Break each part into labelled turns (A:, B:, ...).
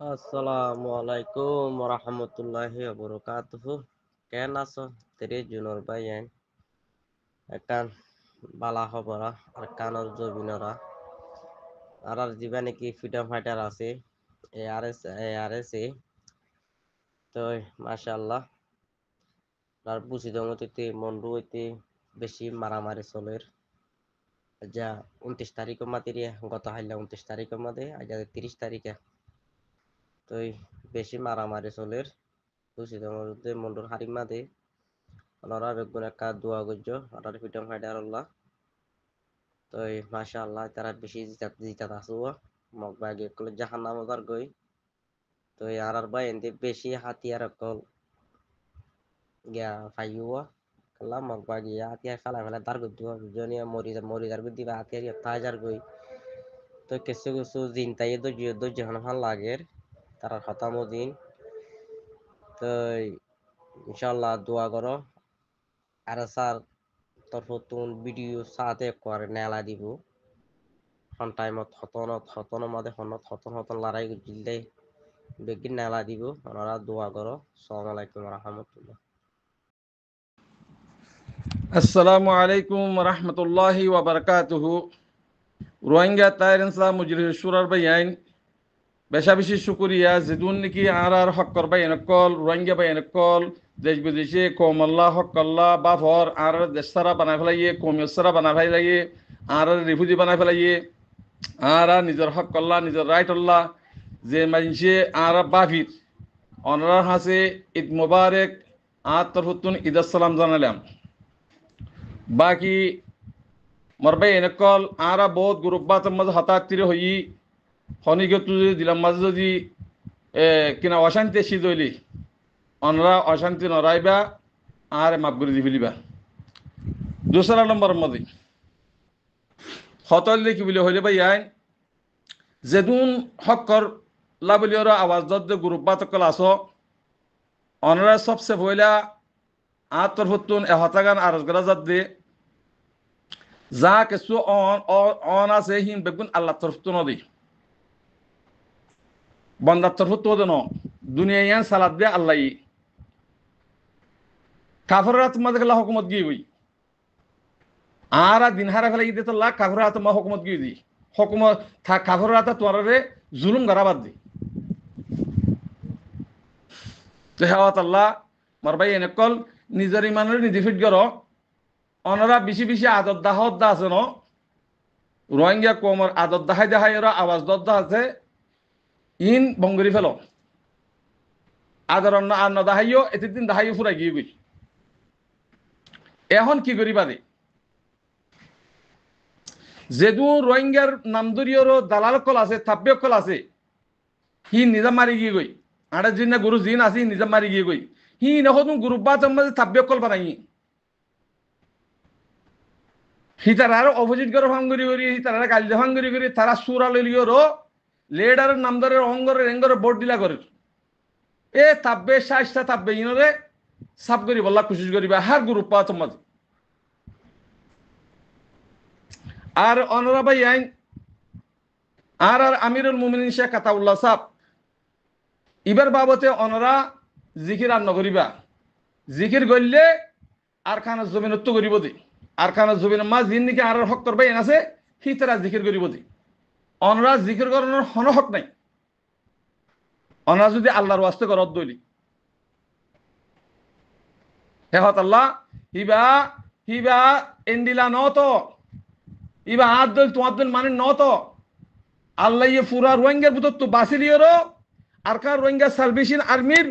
A: আসসালামু আলাইকুম রহমতুল্লাহি বরকাতুহু। কেন আছো তেরে জুনর ভাইয়েন একান বালা খবরা আর কানর জবিনরা আর জীবনে কি ফ্রিডম ফাইটার আছে এআরএস তো মাশাআল্লাহ আর বুঝিদ মতে মন্ডু হইতে বেশি মারামারি চলের যা 29 তারিখ মাতিরে গত হাইলা 29 তারিখ মাদে আজ 30 তারিখে তো বেশি মারামারি চলের বুঝিদ মতে মন্ডুর হারিম মাদে ওনারা বেগুন একটা দোয়া করছো ওনার ফ্রিডম ফাইটার আল্লাহ তো মাশাআল্লাহ তারা বেশি জিতাত আসো মগ বাগে কলে জাহান্নাম ওদার গই তো আর ভাই এনতে বেশি হাতিয়ার কল গিয়া ফাইয়ুয়া কালা মগ বাগে হাতিয়ার ফালা ফেলা দার গই দুয়া জনিয়া মরি দার গই দিবা হাতিয়ার তাজার গই তো কিছু কিছু দিন তাই দো জাহান ফাল লাগের তারা খতামো দিন তো ইনশাআল্লাহ দোয়া করো আর স্যার তরফতুন ভিডিও সাথে করে নেলা দিব হন টাইমত হতন মাদে হনত হতন লড়াই জিলদে বেগিন নেলা দিব ওনারা দোয়া করো। আসসালামু আলাইকুম রহমতুল্লাহ।
B: আসসালামু আলাইকুম রহমতুল্লাহি ওয়াবারাকাতুহু। রোহিঙ্গা তাইরেন্সলা মুজরির সুরার বাইন বেশা বেশি শুকুরিয়া যেদুন নাকি আর হক্কর বাইন কল রোহিঙ্গা বাইন কল দেশ বিদেশে কৌমল্লা হক্কল্লা বাফর আর দেশারা বানাই ফেলাইয়ে কৌমিয়সারা বানাই ফেলাইয়ে আর রিফুজি বানাই ফেলাইয়ে আর নিজের হক্কল্লা নিজের রাইটল্লা যে মানসে আর বাফির অনার হাসে ঈদ মুবারক আর তরফতুন ঈদ আসসালাম জানালাম। বাকি মরবাই এনেকল আরা বহুত গ্রুপবাত মাঝে হতাত্তিরে হই হনিকে তুই দিলাম মাঝে যদি কিনা অশান্তি সিজইলি অনরা অশান্তি নরাইবা আর মাপ করে দি ফেলিবা। দোসরা নম্বর মধ্যে হতলে কি বলে হইলে ভাই আইন যেদুন হকর লাবলিয়র আওয়াজ দদ্দ গ্রুপবাত কল আসো অনরা সবসে পয়লা আত্মর হতুন এ হতাগান আরজ করা যাদ দে যা কিছু অন আছে হিম বেগুন আল্লাহ তরফ তো নদী বন্দার তরফ তো দেন দুনিয়া সালাদ দে আল্লাহ কাফররা তোমার দেখলা হকুমত গিয়ে বই আর দিন হারা ফেলে দিতে লা কাফররা তোমার হকুমত গিয়ে দি হকুমত কাফররা তোমার জুলুম গারাবাদ দি তো হেওয়াত আল্লাহ মারবাই এনেকল নিজের ইমানের নিধি ফিট গর অনরা বেশি বেশি আদর দাহ আছে ন রোহিঙ্গা কমর আদর দাহাই দাহাই এরা আওয়াজ দদ্দা আছে ইন বঙ্গরি ফেল আদর আর ন দাহাইও এতে দিন দাহাইও ফুরাই গিয়ে গই এখন কি করি বাদে যেদু রোহিঙ্গার নামদুরিয়র দালাল কল আছে থাব্য কল আছে হি নিজা মারি গিয়ে গই আড়ে জিন না গুরু জিন আছে নিজা মারি গিয়ে গই হি নহতুন গ্রুপবা চম্মাজে থাব্য কল বানাই হি তারা অপোজিট করে ভাঙ্গুরি করি হি তারা গালি ভাঙ্গুরি করি তারা সুরা লইলিওর লেডারের নামদারের অঙ্গরের এঙ্গরের বোর্ড দিলা করে এ তাব্বে সাইজটা তাব্বে ইনরে সাব করি বল্লা কোশিশ করিবা হার গ্রুপ পা তোমার আর অনরা ভাই আইন আর আমিরুল মুমিনিন শেখ কাতাউল্লাহ সাহ ইবার বাবতে অনরা জিকির আর নকরিবা জিকির গললে আর খানা জমিনত করিব দি আর খানা জমিন মা জিন নাকি আর হক করবে এন আছে হি তারা জিকির করিব দি অনরা জিকির করানোর হন হক নাই অনরা যদি আল্লাহর ওয়াস্তে করত দইলি হেহত আল্লাহ হিবা হিবা এন্ডিলা নত ইবা আদল তোমাদল মানে নত আল্লাহ ইয়ে পুরা রোহিঙ্গার ভিতর তো বাসিলিয়র আর কার রোহিঙ্গা সালভেশন আর্মির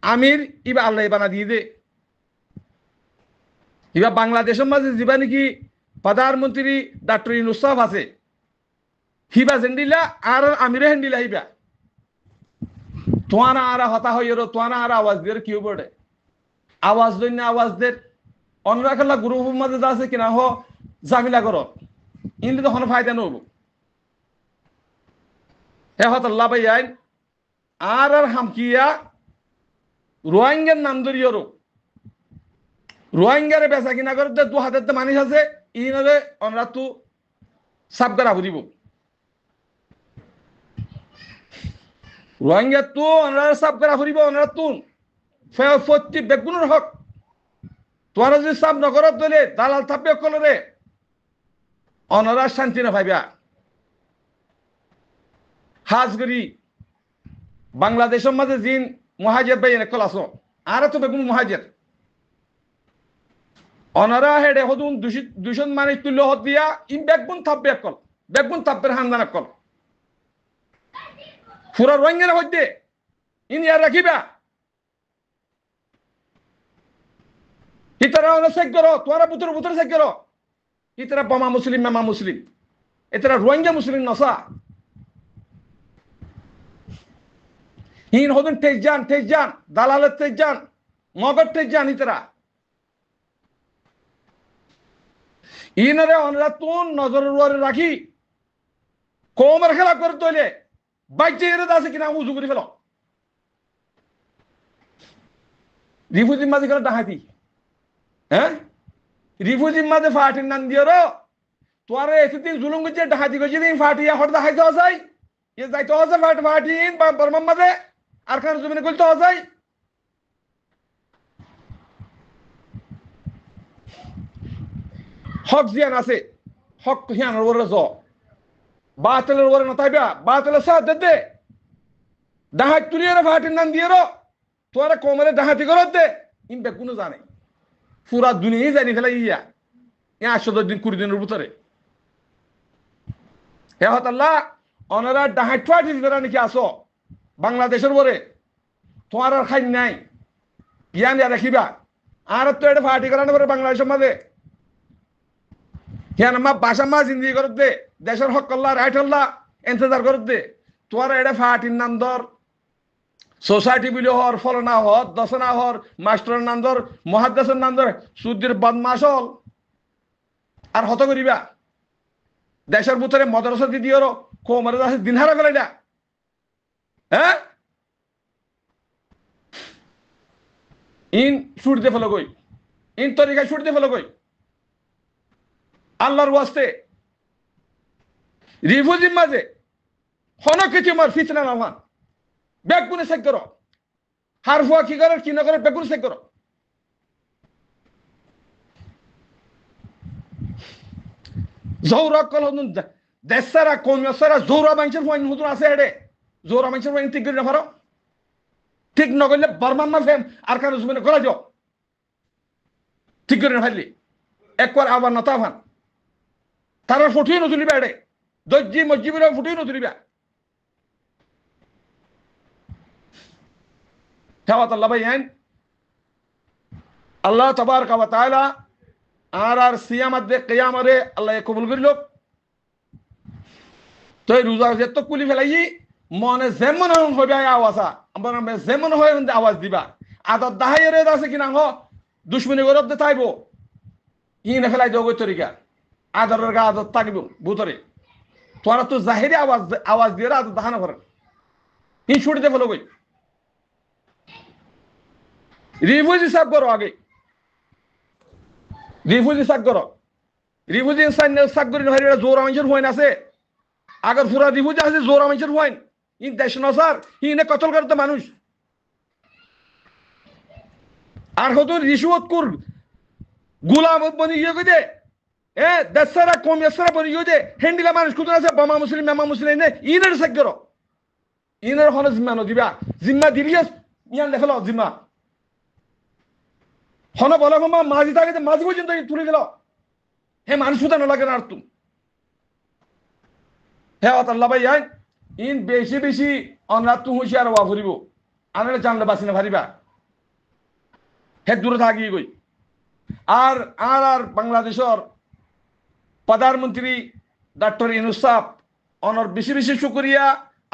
B: আমির ইবা আল্লাহ বানা দিয়ে দে ইবা বাংলাদেশের মাঝে যিবা নাকি প্রধানমন্ত্রী ডক্টর ইউনূস সাহেব আছে হিবা জেন্ডিলা আর আমিরে হেন্ডিলা হিবা তোয়ানা আর হতা হইর তোয়ানা আর আওয়াজ দিয়ে কি বড়ে আওয়াজ দইনা আওয়াজ দের অনরা খেলা গ্রুপের মাঝে আছে কিনা হ জামিলা করো ইনলি তখন ফায়দা নব হে হত আল্লাহ ভাই আইন আর হামকিয়া রোহিঙ্গার নাম ধরিয়রো রোহিঙ্গারে বেচা কিনা করে দু হাতের মানুষ আছে ইনরে অনরা তু সাব করা বুঝিব রোহিঙ্গা তো ওনারা সাব করা ফুরিব ওনারা তুন প্রতি বেগুনের হক তোরা যদি সাব নগরত দলে দালাল থাকবে কলরে ওনারা শান্তি না পাইবা হাজগরি বাংলাদেশের মাঝে জিন মহাজের ভাই এনে কলাস আর তো বেগুন মহাজের ওনারা হেডে হদুন দূষণ মানে তুল্য হদ দিয়া ইন বেগুন থাকবে কল বেগুন থাকবে হান্দান কল পুরা রোহিঙ্গার হইতে ইন ইয়ার রাখিবা ইতারা ওনা চেক করো তোরা বুতর বুতর চেক করো ইতারা বোমা মুসলিম মেমা মুসলিম ইতারা রোহিঙ্গা মুসলিম নসা হিন হদুন তেজান দালালের তেজান মগর তেজান ইতারা ইনারে অনরা তুন নজরের ওয়ারে রাখি কোমর খেলা করে তৈলে বাইচে এর দাসে কিনা উজু করে ফেলো রিফুজি মাঝে করে ডাহাতি হ্যাঁ রিফুজি মাঝে ফাটির নাম দিও রো তোরে এতদিন জুলুম করছে ডাহাতি করছে দিন ফাটিয়া হট দেখাইতে হসাই এ যাইতে হসে ফাটিন বা বর্মার মাঝে আর খান জমিনে করতে হসাই হক জিয়ান আছে হক হিয়ানোর ওরে জ বাতিলের ওরে নতাইবা বাতিলের সাথ দে ডাহাত তুলিয়ে ফাটির নাম দিয়ে রো তোরা কোমরে ডাহাতি করত দে ইনবে কোনো জানে পুরা দুনিয়াই জানি ফেলা ইয়া 110 দিন 20 দিনের ভিতরে হে হতাল্লাহ ওনারা ডাহাত ফাটি যারা নাকি আসো বাংলাদেশের ওরে তোমার আর খাই নাই ইয়ান রাখিবা আর তো এটা ফাটি করানো পরে বাংলাদেশের মাঝে হিয়ান মা বাসা মা জিন্দি করত দে দেশের হক আল্লাহ রাইট আল্লাহ ইন্তজার করত দে তোর এটা ফাটির নাম ধর সোসাইটি বিলে হর ফলনা হর দশনা হর মাস্টারের নাম ধর মহাদ্দেশের নাম ধর সুদ্দির বদমাস হল আর হত করিবা দেশের ভিতরে মদরসা দিদিওর কোমরে আছে দিনহারা ফেলে না হ্যাঁ ইন ছুটতে ফেলো কই ইন তরিকায় ছুটতে ফেলো কই আল্লাহর ওয়াস্তে রিফুজির মাঝে হন কিছু মার ফিতনা না হন বেগুনে চেক করো হার ফুয়া কি করে কি না করে বেগুনে চেক করো জৌরা কল হদুন দেশারা কমিয়াসারা জৌরা মানুষের ফুয়াইন হুদুন আছে হেডে জৌরা মানুষের ফুয়াইন ঠিক করে না পারো ঠিক না করলে বর্মান না ফেম আর কারো জমিনে করা যাও ঠিক করে না ফেললি একবার আবার নতা ফান তারা ফুটিয়ে নতুলিবা এডে দজ্জি মসজিবের ফুটিয়ে নতুলিবা হেওয়াত আল্লাহ ভাই আইন আল্লাহ তাবারক ওয়া তাআলা আর সিয়ামাত দে কিয়ামরে আল্লাহ কবুল করিল তো রোজা যে তো কুলি ফেলাই মনে যেমন হবে আওয়াজা আমরা যেমন হয় আওয়াজ দিবা আদত দাহাইরে আছে কিনা হ দুশ্মনী গরব দে তাইবো ইনে ফেলাই দেবো তরিকা আদরের গা আদত থাকবে ভূতরে তোরা তো জাহিরি আওয়াজ দিয়ে আদত দাহানা করেন ই ছুটিতে ফেলো বই রিফুজি সাব করো আগে রিফুজি সাব করো রিফুজি সাব করি না জোর মানুষের হইন আছে আগর পুরা রিফুজি আছে জোর মানুষের হইন ইন দেশ নসার ইনে কতল করতে মানুষ আর কত রিশুয়ত কর গুলাম বনি ইয়ে কই এ দেশরা কমিয়াসরা বনি ইয়ে হেন্ডিলা মানুষ কুতুন আছে বামা মুসলিম মামা মুসলিম নে ইনের সাব করো ইনের হন জিম্মা দিবা জিম্মা দিলিয়াস ইয়ান লেখলো জিম্মা হন বলা কমা মাঝি থাকে মাঝি পর্যন্ত তুলে দিল হে মানুষ উদানো লাগে না আর তুমি হে আল্লাহ ভাই আইন ইন বেশি বেশি অনরাত তু হুঁশিয়ার হওয়া ফুরিব আনলে জানলে বাঁচি না পারিবা হে দূরে থাকি গই আর আর আর বাংলাদেশের প্রধানমন্ত্রী ডক্টর ইউনূস সাহেব অনর বেশি বেশি শুকরিয়া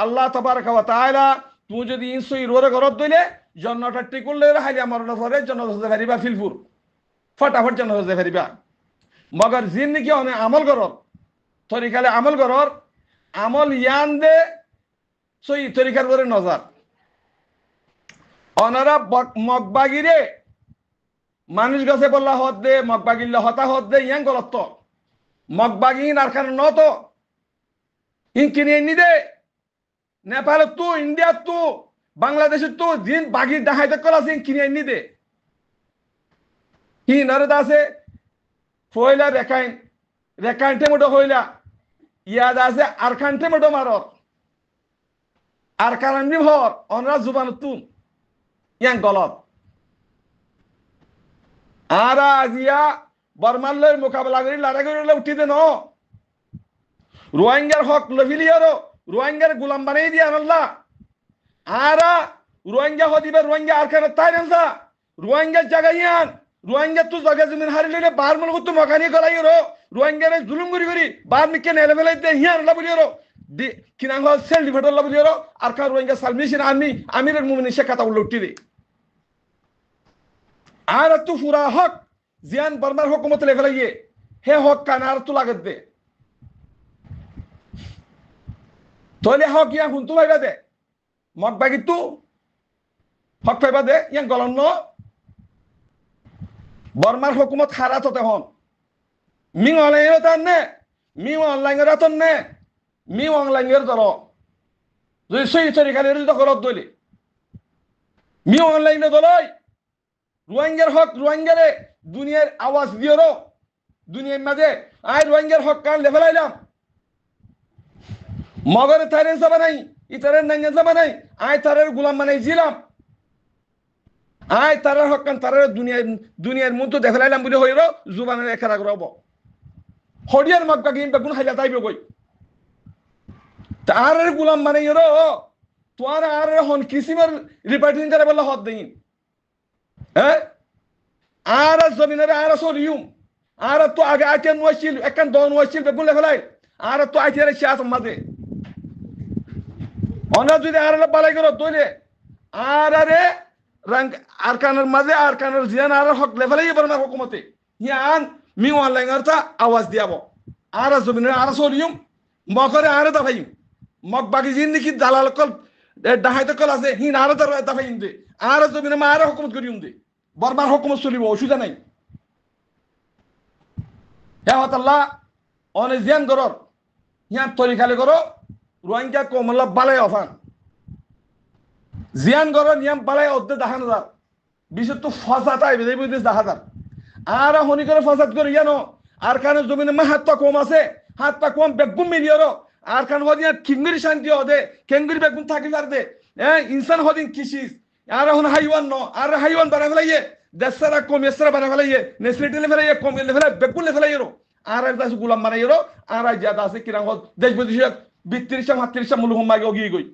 B: আল্লাহ তাবারক ওয়া তাআলা তুমি যদি ইনসই রোরে ঘরত দইলে জন্নটা টিকুলে হাইলে আমার পরে জন্নত হতে পারিবা ফিলপুর ফটাফট জন্নত হতে পারিবা মগর জিন নাকি অনেক আমল করর তরিকালে আমল করর আমল ইয়ান দে সই তরিকার পরে নজর অনারা মগবাগিরে মানুষ গাছে বললা হত দে মগবাগিল্লা হতা হত দে ইয়ান গলত মগবাগিন আর কারণ নত ইন কিনে নি দে নেপাল তো ইন্ডিয়া তো বাংলাদেশ তো দিন বাগি ডাহাইতে কল আছে কিনে নি দে কি নরদ আছে ফয়লা রেকাইনতে মোটো হইলা ইয়াদ আছে আরখানতে মোটো মারর আর কারণ হর অনরা জুবান তুম ইয়াং গলত আর আজিয়া বর্মাল্লের মোকাবেলা করি লড়াই করে উঠি দে ন রোহিঙ্গার হক লভিলি আরো রোহিঙ্গার গুলাম বানাই দিয়ে আনল্লাহ আর রোহিঙ্গা হদিবে রোহিঙ্গা আর কেন তাই না রোহিঙ্গা জায়গায় রোহিঙ্গা তো জায়গা জমিন হারিলে বার মনে করতো মকানি গলাই রো রোহিঙ্গারে জুলুম করি বার মিকে নেলে ফেলাই দে হিয়ার আল্লাহ বলি রো কিনা হল সেল ডিভেট আল্লাহ বলি রো আর কার রোহিঙ্গা সালমিশিন আমি আমিরের মুমিন সে কথা উল্টি দে আর তু ফুরা হক জিয়ান বর্মার হুকুমত লে ফেলাইয়ে হে হক কান আর তু লাগত দে তোলে হক ইয়া হুন তু ভাইবা দে মক বাগি তু হক পাইবা দে ইয়াং গলন ন বর্মার হুকুমত খারাত হতে হন মিং অনলাইন তার নে মিং অনলাইনের রাতন নে মিং অনলাইনের দর যদি সই তরিকালের দখলত দইলে মিং অনলাইনে দলই রোহিঙ্গার হক রোহিঙ্গারে দুনিয়ার আওয়াজ দিও দুনিয়ার মাঝে আয় রোহিঙ্গার হক কান লেভেলাইলাম মগরে তারেন যাবা নাই ইতারের নাইনে যাবা নাই আয় তারের গুলাম বানাই জিলাম আয় তারের হক কান তারের দুনিয়ার মধ্যে দেখাইলাম বলে হইল জুবানের একারা করব হডিয়ার মগ বাকি বেগুন হাইলা তাইবে কই তারের গুলাম বানাই রো তোর আর হন কিসিমের রিপার্টিং করে বলে হদ দেইন হ্যাঁ আর জমিনের আর সরিউম আর তো আগে আইতে নয়ছিল একখান দন নয়ছিল বেগুন লেফেলাই আর তো আইতে সে আস মাঝে অনা যদি আর বালাই করো তৈলে আর আরে রং আর কানের মাঝে আর কানের জিয়ান আর হক লেফেলাই বর্মার হুকুমতে ইয়ান মি অনলাইন আরতা আওয়াজ দিয়াবো আর জমিনের আর সরিউম মকরে আর দাফাইম মক বাকি জিন্দিগি দালাল কল ডাহাইতে কল আছে হিন আর দাফাইম দে আর জমিনে মা আর হুকুমত করিউম দে বর্মার হুকুমত চলিব অসুবিধা নাই হেওয়াতাল্লাহ অনে জিয়ান গরর ইয়ান তরিকালে করো রোহিঙ্গা কমলা বালাই অফান জিয়ান গরর নিয়ম বালাই অর্ধে দেখা না যার বিশেষ তো ফসাদ আইবে এই বিদেশ দেখা যার আর হনি করে ফসাদ করে ইয়ানো আর কানে জমিনে মা হাত পা কম আছে হাত পা কম বেগুম মিলিয়রো আর কান হদিয়া কিঙ্গির শান্তি হদে কেঙ্গির বেগুম থাকি যার দে ইনসান হদিন কিসিস আর হন হাইওয়ান ন আর হাইওয়ান বানা ফেলাইয়ে দেশরা কম এসরা বানা ফেলাইয়ে নেসরিটি লে ফেলাইয়ে কম লে ফেলাই বেগুন লে ফেলাইয়েরো আর দাস গুলাম বানাইয়েরো আর জাদা আছে কিরাং দেশ বিদেশে 32 38 মুলুক মাগে ওগি গই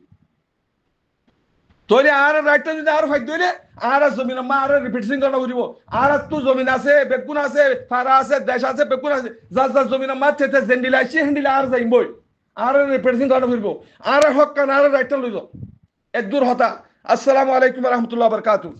B: তোরে আর রাইটটা যদি আর ফাইদ দইলে আর জমিন মা আর রিপিটিং করনা করিব আর তো জমিন আছে বেগুন আছে ফারা আছে দেশ আছে বেগুন আছে যা জমিন মা তেতে জেন্ডিলা আছে হেন্ডিলা আর যাইবই আর রিপিটিং করনা করিব আর হক কান আর রাইটটা লইলো এক দূর হতা আসসালামু আলাইকুম ওয়া রাহমাতুল্লাহি ওয়া বারাকাতুহু